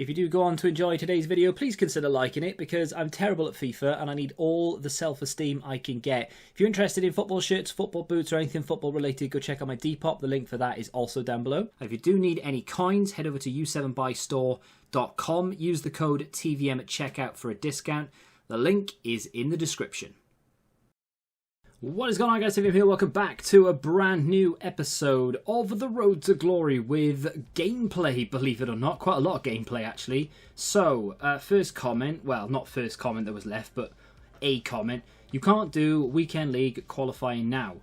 If you do go on to enjoy today's video, please consider liking it because I'm terrible at FIFA and I need all the self-esteem I can get. If you're interested in football shirts, football boots or anything football related, go check out my Depop. The link for that is also down below. If you do need any coins, head over to u7buystore.com. Use the code TVM at checkout for a discount. The link is in the description. What is going on, guys? TVM here. Welcome back to a brand new episode of The Road to Glory with gameplay, believe it or not. Quite a lot of gameplay, actually. So, first comment. Well, not first comment that was left, but a comment. You can't do Weekend League qualifying now.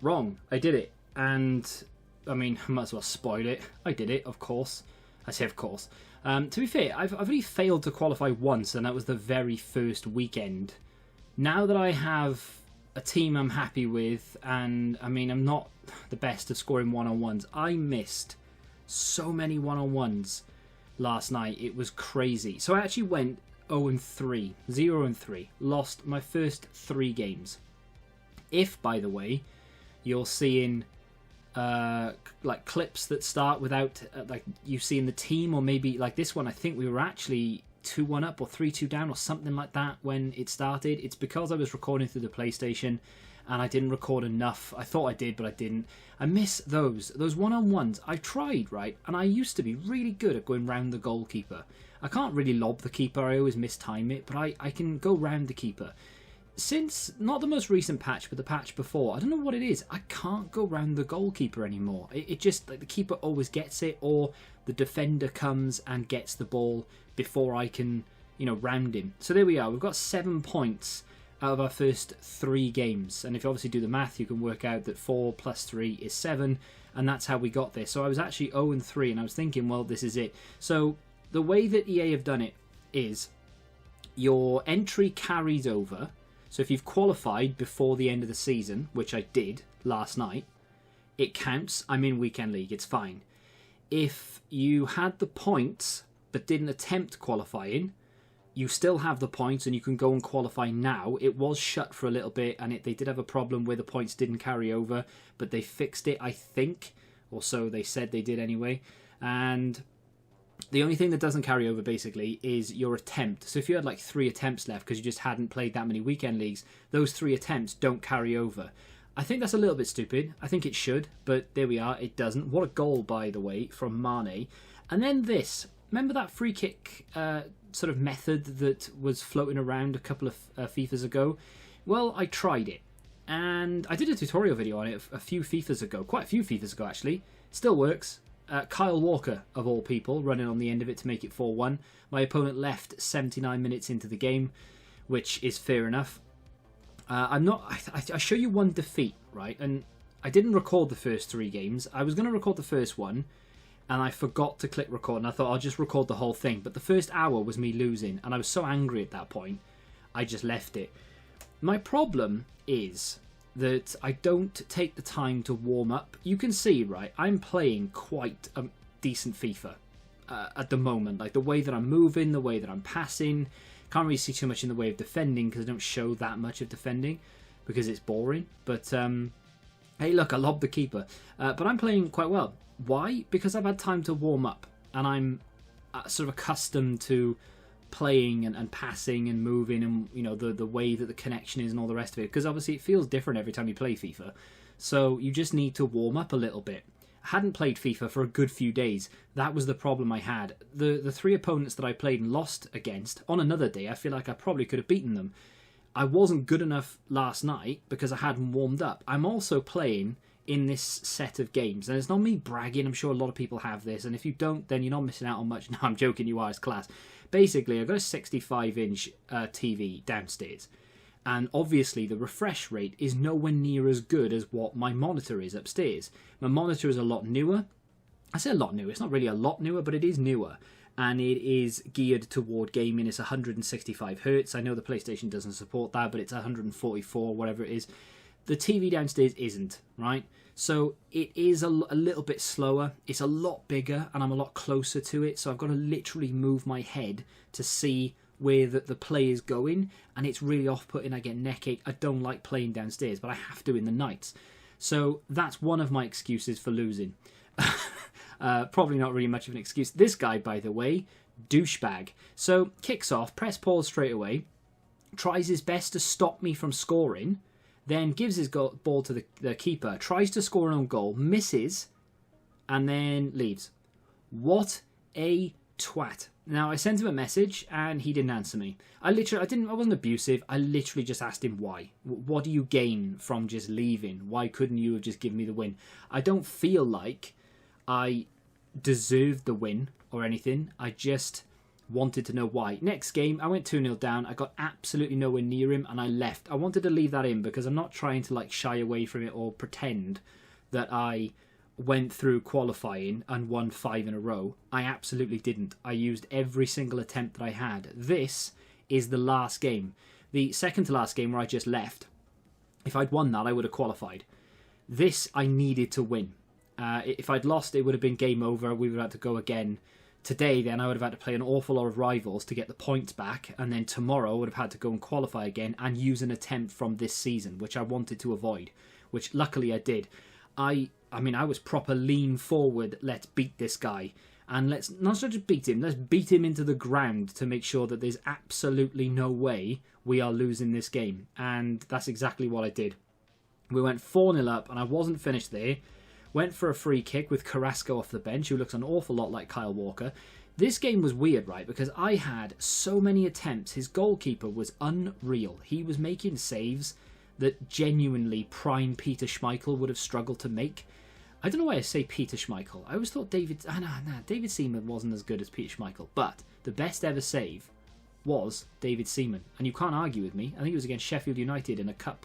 Wrong. I did it. And, I mean, I might as well spoil it. I did it, of course. I say of course. To be fair, I've only failed to qualify once, and that was the very first weekend. Now that I have a team I'm happy with, and I mean, I'm not the best at scoring one-on-ones. I missed so many one-on-ones last night. It was crazy. So I actually went 0-3, 0-3. Lost my first 3 games. If, by the way, you're seeing like clips that start without like you seeing the team, or maybe like this one, I think we were actually 2-1 up or 3-2 down or something like that when it started. It's because I was recording through the PlayStation and I didn't record enough. I thought I did, but I didn't. I miss those one-on-ones. I tried, right? And I used to be really good at going round the goalkeeper. I can't really lob the keeper. I always mistime it, but I can go round the keeper. Since, not the most recent patch, but the patch before, I don't know what it is. I can't go round the goalkeeper anymore. It just, like, the keeper always gets it, or the defender comes and gets the ball before I can, you know, round him. So there we are. We've got 7 points out of our first 3 games. And if you obviously do the math, you can work out that 4 plus 3 is 7. And that's how we got this. So I was actually 0-3, and I was thinking, well, this is it. So the way that EA have done it is your entry carries over. So if you've qualified before the end of the season, which I did last night, it counts. I'm in Weekend League. It's fine. If you had the points but didn't attempt qualifying, you still have the points and you can go and qualify now. It was shut for a little bit, and they did have a problem where the points didn't carry over, but they fixed it, I think. Or so they said they did anyway. And the only thing that doesn't carry over, basically, is your attempt. So if you had like 3 attempts left because you just hadn't played that many weekend leagues, those 3 attempts don't carry over. I think that's a little bit stupid. I think it should, but there we are. It doesn't. What a goal, by the way, from Mane. And then this. Remember that free kick sort of method that was floating around a couple of FIFAs ago? Well, I tried it. And I did a tutorial video on it a few FIFAs ago. Quite a few FIFAs ago, actually. Still works. Kyle Walker, of all people, running on the end of it to make it 4-1. My opponent left 79 minutes into the game, which is fair enough. I show you one defeat, right? And I didn't record the first 3 games. I was going to record the first one, and I forgot to click record, and I thought I'll just record the whole thing. But the first hour was me losing, and I was so angry at that point, I just left it. My problem is that I don't take the time to warm up. You can see, right, I'm playing quite a decent FIFA at the moment. Like the way that I'm moving, the way that I'm passing. Can't really see too much in the way of defending because I don't show that much of defending because it's boring. But, hey, look, I lobbed the keeper. But I'm playing quite well. Why? Because I've had time to warm up. And I'm sort of accustomed to playing and passing and moving and, you know, the way that the connection is and all the rest of it. Because obviously it feels different every time you play FIFA. So you just need to warm up a little bit. I hadn't played FIFA for a good few days. That was the problem I had. The 3 opponents that I played and lost against, on another day, I feel like I probably could have beaten them. I wasn't good enough last night because I hadn't warmed up. I'm also playing in this set of games. And it's not me bragging. I'm sure a lot of people have this. And if you don't, then you're not missing out on much. No, I'm joking. You are, as class. Basically, I've got a 65-inch TV downstairs. And obviously the refresh rate is nowhere near as good as what my monitor is upstairs. My monitor is a lot newer. I say a lot newer. It's not really a lot newer, but it is newer. And it is geared toward gaming. It's 165 Hz. I know the PlayStation doesn't support that, but it's 144, whatever it is. The TV downstairs isn't, right? So it is a little bit slower. It's a lot bigger, and I'm a lot closer to it. So I've got to literally move my head to see where the play is going, and it's really off-putting. I get neck ache. I don't like playing downstairs, but I have to in the nights. So that's one of my excuses for losing. Probably not really much of an excuse. This guy, by the way, douchebag. So kicks off, press pause straight away, tries his best to stop me from scoring, then gives his ball to the keeper, tries to score an own goal, misses, and then leaves. What a twat. Now, I sent him a message and he didn't answer me. I wasn't abusive. I literally just asked him why. What do you gain from just leaving? Why couldn't you have just given me the win? I don't feel like I deserved the win or anything. I just wanted to know why. Next game, I went 2-0 down. I got absolutely nowhere near him and I left. I wanted to leave that in because I'm not trying to like shy away from it or pretend that I went through qualifying and won 5 in a row. I absolutely didn't. I used every single attempt that I had. This is the last game. The second to last game where I just left. If I'd won that, I would have qualified. This I needed to win. If I'd lost, it would have been game over. We would have had to go again. Today, then, I would have had to play an awful lot of rivals to get the points back. And then tomorrow, I would have had to go and qualify again and use an attempt from this season, which I wanted to avoid. Which, luckily, I did. I mean, I was proper lean forward, let's beat this guy. And let's not just beat him, let's beat him into the ground to make sure that there's absolutely no way we are losing this game. And that's exactly what I did. We went 4-0 up, and I wasn't finished there. Went for a free kick with Carrasco off the bench, who looks an awful lot like Kyle Walker. This game was weird, right? Because I had so many attempts. His goalkeeper was unreal. He was making saves that genuinely prime Peter Schmeichel would have struggled to make. I don't know why I say Peter Schmeichel. I always thought David Seaman wasn't as good as Peter Schmeichel. But the best ever save was David Seaman. And you can't argue with me. I think it was against Sheffield United in a cup.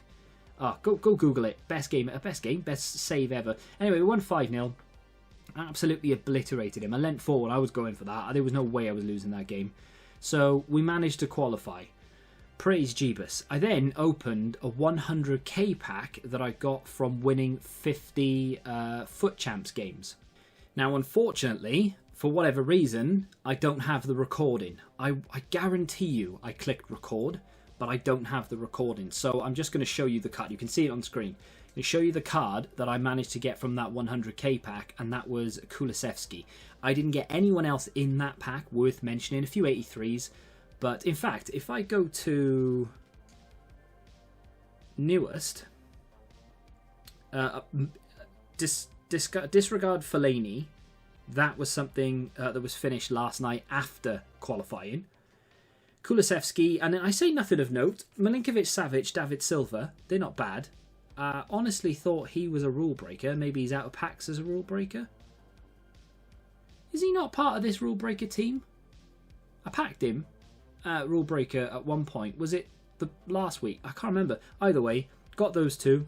Go Google it. Best save ever. Anyway, we won 5-0. Absolutely obliterated him. I leant forward. I was going for that. There was no way I was losing that game. So we managed to qualify. Praise Jeebus. I then opened a 100k pack that I got from winning 50 Foot Champs games. Now, unfortunately, for whatever reason, I don't have the recording. I guarantee you I clicked record, but I don't have the recording. So I'm just going to show you the card. You can see it on screen. I'll show you the card that I managed to get from that 100k pack, and that was Kulusevski. I didn't get anyone else in that pack worth mentioning. A few 83s. But in fact, if I go to newest, disregard Fellaini, that was something that was finished last night after qualifying. Kulusevski, and then I say nothing of note. Milinkovic-Savic, David Silva, they're not bad. Honestly thought he was a rule breaker. Maybe he's out of packs as a rule breaker. Is he not part of this rule breaker team? I packed him. Rule breaker at one point. Was it the last week? I can't remember. Either way, got those two.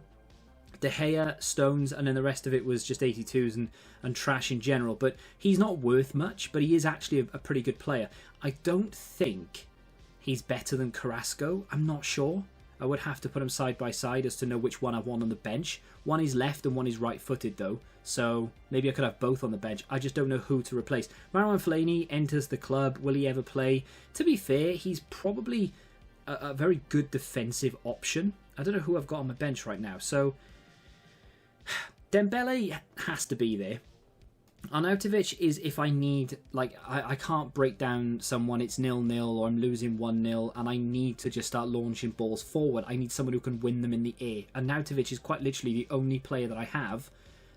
De Gea, Stones, and then the rest of it was just 82s and trash in general. But he's not worth much, but he is actually a pretty good player. I don't think he's better than Carrasco. I'm not sure. I would have to put them side by side as to know which one I want on the bench. One is left and one is right-footed, though. So maybe I could have both on the bench. I just don't know who to replace. Marouane Fellaini enters the club. Will he ever play? To be fair, he's probably a very good defensive option. I don't know who I've got on my bench right now. So Dembele has to be there. Arnautovic is if I need, like, I can't break down someone, it's 0-0 or I'm losing 1-0 and I need to just start launching balls forward. I need someone who can win them in the air. Arnautovic is quite literally the only player that I have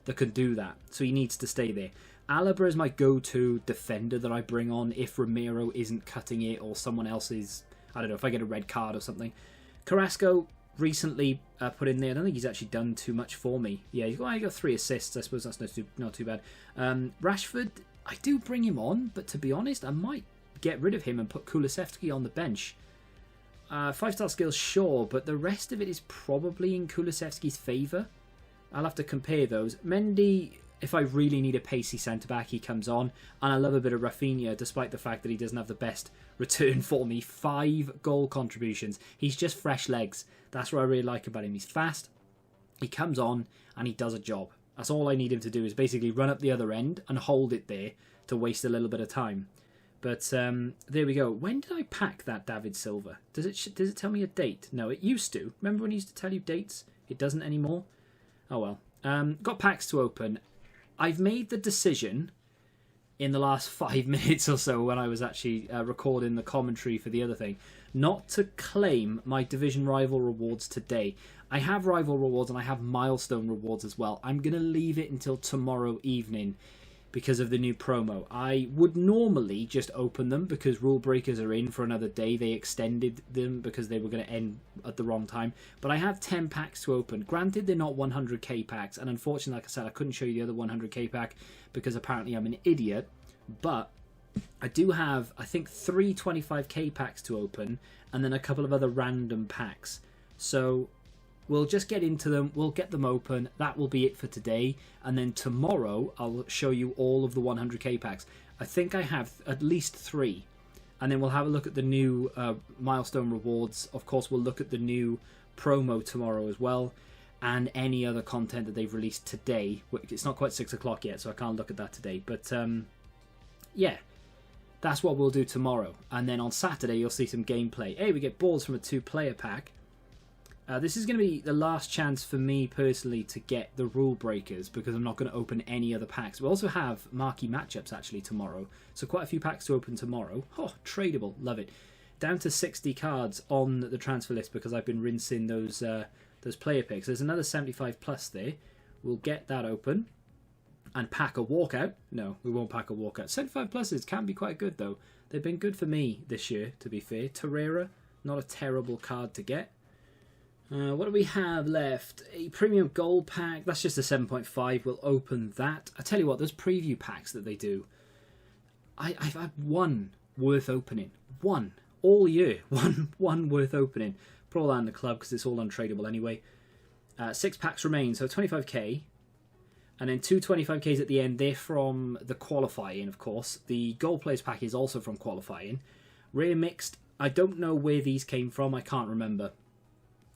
that can do that. So he needs to stay there. Alaba is my go-to defender that I bring on if Romero isn't cutting it or someone else is, I don't know, if I get a red card or something. Carrasco recently put in there. I don't think he's actually done too much for me. Yeah, he's got 3 assists. I suppose that's not too bad. Rashford, I do bring him on, but to be honest, I might get rid of him and put Kulusevski on the bench. 5-star skills, sure, but the rest of it is probably in Kulusevski's favour. I'll have to compare those. Mendy, if I really need a pacey centre-back, he comes on. And I love a bit of Rafinha, despite the fact that he doesn't have the best return for me. 5 goal contributions. He's just fresh legs. That's what I really like about him. He's fast, he comes on, and he does a job. That's all I need him to do, is basically run up the other end and hold it there to waste a little bit of time. But there we go. When did I pack that David Silva? Does it tell me a date? No, it used to. Remember when it used to tell you dates? It doesn't anymore. Oh well. Got packs to open. I've made the decision in the last 5 minutes or so when I was actually recording the commentary for the other thing, not to claim my division rival rewards today. I have rival rewards and I have milestone rewards as well. I'm going to leave it until tomorrow evening because of the new promo. I would normally just open them because rule breakers are in for another day. They extended them because they were going to end at the wrong time. But I have 10 packs to open. Granted, they're not 100k packs. And unfortunately, like I said, I couldn't show you the other 100k pack because apparently I'm an idiot. But I do have, I think, 3 25k packs to open and then a couple of other random packs. So we'll just get into them. We'll get them open. That will be it for today. And then tomorrow, I'll show you all of the 100k packs. I think I have at least 3. And then we'll have a look at the new milestone rewards. Of course, we'll look at the new promo tomorrow as well. And any other content that they've released today. It's not quite 6 o'clock yet, so I can't look at that today. But yeah, that's what we'll do tomorrow. And then on Saturday, you'll see some gameplay. Hey, we get boards from a 2-player pack. This is going to be the last chance for me personally to get the rule breakers because I'm not going to open any other packs. We also have marquee matchups actually tomorrow, so quite a few packs to open tomorrow. Oh, tradable, love it. Down to 60 cards on the transfer list because I've been rinsing those player picks. There's another 75 plus there. We'll get that open and pack a walkout. No, we won't pack a walkout. 75 pluses can be quite good though. They've been good for me this year, to be fair. Torreira, not a terrible card to get. What do we have left? A premium gold pack. That's just a 7.5. We'll open that. I tell you what, those preview packs that they do, I've had one worth opening. One. All year. One worth opening. Put all that in the club because it's all untradeable anyway. 6 packs remain, so 25k. And then 2 25ks at the end. They're from the qualifying, of course. The gold players pack is also from qualifying. Rare mixed. I don't know where these came from. I can't remember.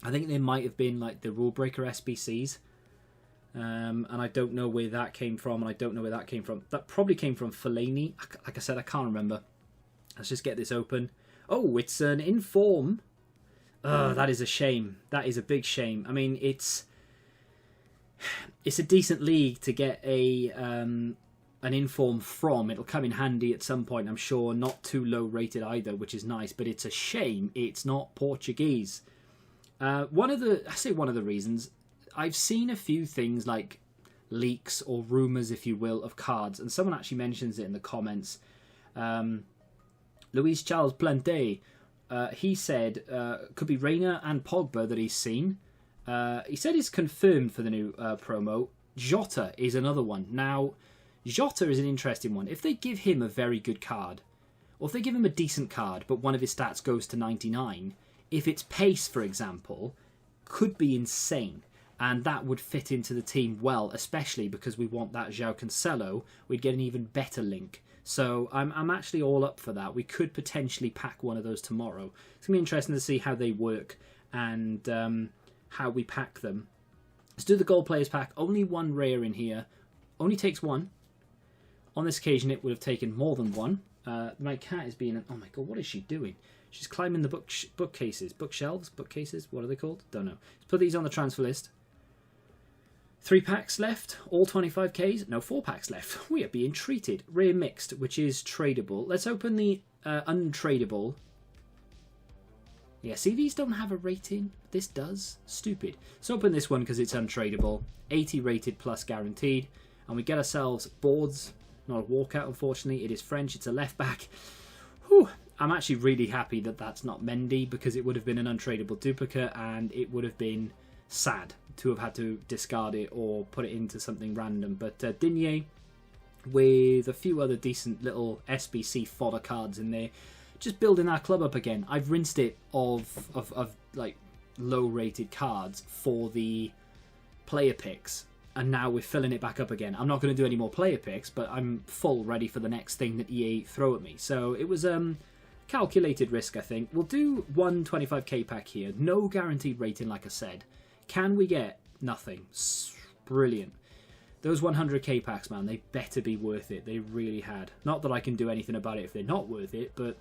I think they might have been like the Rulebreaker SBCs. And I don't know where that came from. And I don't know where that came from. That probably came from Fellaini. Like I said, I can't remember. Let's just get this open. Oh, it's an inform. Oh, that is a shame. That is a big shame. I mean, it's a decent league to get an inform from. It'll come in handy at some point, I'm sure. Not too low rated either, which is nice. But it's a shame it's not Portuguese. One of the reasons, I've seen a few things like leaks or rumours, if you will, of cards, and someone actually mentions it in the comments. Luis Charles Plante, he said could be Reina and Pogba that he's seen. He said it's confirmed for the new promo. Jota is another one. Now, Jota is an interesting one. If they give him a very good card, or if they give him a decent card, but one of his stats goes to 99, if it's pace, for example, could be insane. And that would fit into the team well, especially because we want that João Cancelo. We'd get an even better link. So I'm actually all up for that. We could potentially pack one of those tomorrow. It's going to be interesting to see how they work and how we pack them. Let's do the gold players pack. Only one rare in here. Only takes one. On this occasion, it would have taken more than one. My cat is being... Oh my god, what is she doing? She's climbing the bookcases. Bookshelves? Bookcases? What are they called? Don't know. Let's put these on the transfer list. 3 packs left. All 25ks. No, 4 packs left. We are being treated. Rare mixed, which is tradable. Let's open the untradable. Yeah, see, these don't have a rating. This does. Stupid. Let's open this one because it's untradable. 80 rated plus guaranteed. And we get ourselves boards. Not a walkout, unfortunately. It is French. It's a left back. Whew. I'm actually really happy that that's not Mendy because it would have been an untradable duplicate and it would have been sad to have had to discard it or put it into something random. But Digne with a few other decent little SBC fodder cards in there. Just building our club up again. I've rinsed it of like low rated cards for the player picks. And now we're filling it back up again. I'm not going to do any more player picks, but I'm full ready for the next thing that EA throw at me. So it was calculated risk, I think. We'll do one 25k pack here. No guaranteed rating, like I said. Can we get nothing? Brilliant. Those 100k packs, man, they better be worth it. They really had. Not that I can do anything about it if they're not worth it, but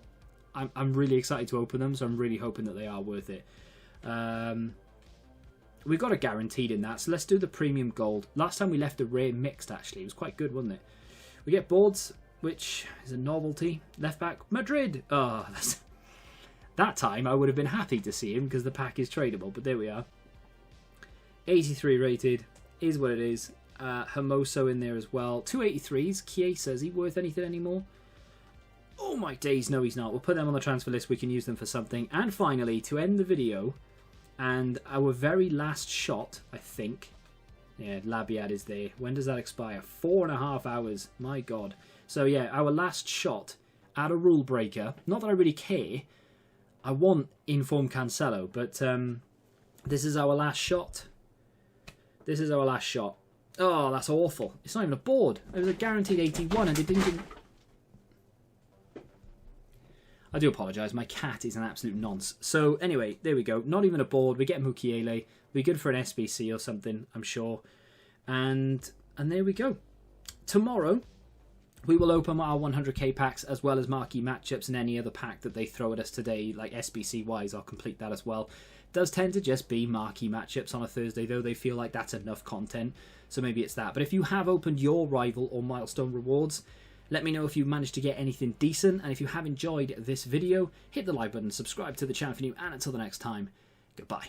I'm really excited to open them, so I'm really hoping that they are worth it. We've got a guaranteed in that, so let's do the premium gold. Last time we left a rare mixed, actually. It was quite good, wasn't it? We get boards. which is a novelty. Left back, Madrid. Oh, that time I would have been happy to see him because the pack is tradable, but there we are. 83 rated, is what it is. Hermoso in there as well. 283s. Chiesa, is he worth anything anymore? Oh my days, no he's not. We'll put them on the transfer list, we can use them for something. And finally, to end the video, and our very last shot, I think. Yeah, Labiad is there. When does that expire? 4.5 hours. My God. So yeah, our last shot at a rule breaker. Not that I really care. I want Inform Cancelo, but this is our last shot. This is our last shot. Oh, that's awful. It's not even a board. It was a guaranteed 81 and it didn't even... I do apologise, my cat is an absolute nonce. So anyway, there we go. Not even a board. We get Mukiele. We're good for an SBC or something, I'm sure. And there we go. Tomorrow, we will open our 100k packs as well as marquee matchups and any other pack that they throw at us today, like SBC-wise. I'll complete that as well. It does tend to just be marquee matchups on a Thursday, though. They feel like that's enough content, so maybe it's that. But if you have opened your rival or milestone rewards, let me know if you managed to get anything decent, and if you have enjoyed this video, hit the like button, subscribe to the channel if you're new, and until the next time, goodbye.